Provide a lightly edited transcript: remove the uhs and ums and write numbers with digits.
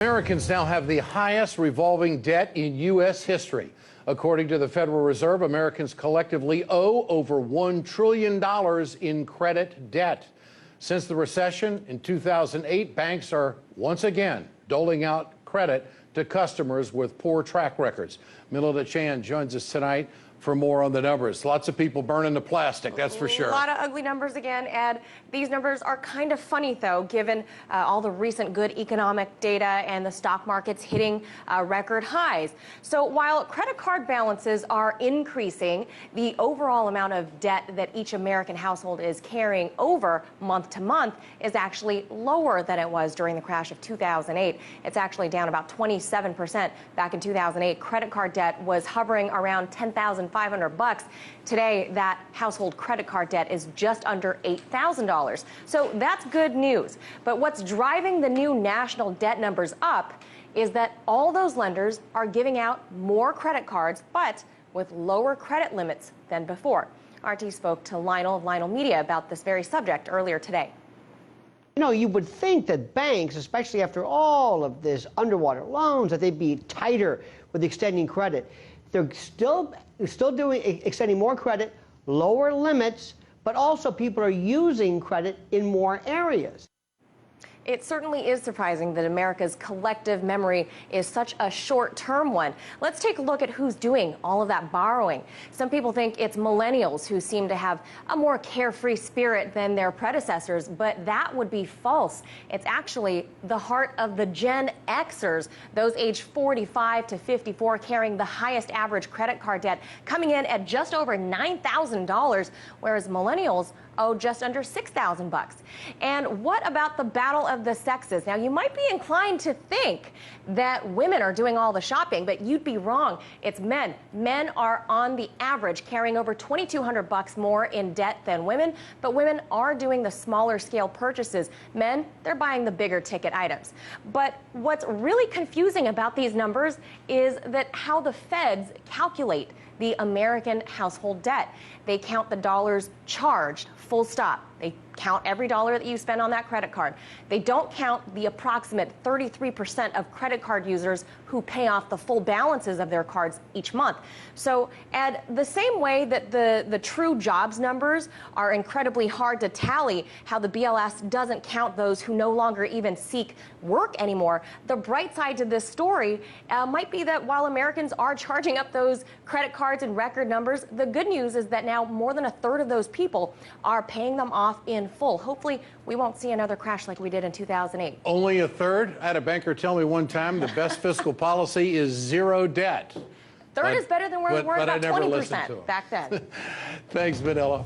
Americans now have the highest revolving debt in U.S. history. According to the Federal Reserve, Americans collectively owe over $1 trillion in credit debt. Since the recession in 2008, banks are once again doling out credit to customers with poor track records. Melinda Chan joins us tonight for more on the numbers. Lots of people burning the plastic, that's for sure. A lot of ugly numbers again, Ed. These numbers are kind of funny, though, given all the recent good economic data and the stock markets hitting record highs. So while credit card balances are increasing, the overall amount of debt that each American household is carrying over month to month is actually lower than it was during the crash of 2008. It's actually down about 27%. Back in 2008, credit card debt was hovering around $10,500. Today, that household credit card debt is just under $8,000. So that's good news. But what's driving the new national debt numbers up is that all those lenders are giving out more credit cards, but with lower credit limits than before. RT spoke to Lionel of Lionel Media about this very subject earlier today. You know, you would think that banks, especially after all of this underwater loans, that they'd be tighter with extending credit. They're still extending more credit, lower limits, but also people are using credit in more areas. It certainly is surprising that America's collective memory is such a short-term one. Let's take a look at who's doing all of that borrowing. Some people think it's millennials who seem to have a more carefree spirit than their predecessors, but that would be false. It's actually the heart of the Gen Xers, those aged 45 to 54, carrying the highest average credit card debt, coming in at just over $9,000, whereas millennials owe just under $6,000. And what about the battle of the sexes? Now, you might be inclined to think that women are doing all the shopping, but you'd be wrong. It's men. Men are on the average carrying over $2,200 more in debt than women, but women are doing the smaller scale purchases. Men, they're buying the bigger ticket items. But what's really confusing about these numbers is that how the feds calculate the American household debt. They count the dollars charged, full stop. They count every dollar that you spend on that credit card. They don't count the approximate 33% of credit card users who pay off the full balances of their cards each month. So, Ed, the same way that the true jobs numbers are incredibly hard to tally, how the BLS doesn't count those who no longer even seek work anymore, the bright side to this story might be that while Americans are charging up those credit cards in record numbers, the good news is that now more than a third of those people are paying them off in full. Hopefully, we won't see another crash like we did in 2008. Only a third? I had a banker tell me one time the best fiscal policy is zero debt. Third is better than where we were about 20% back then. Thanks, Vanilla.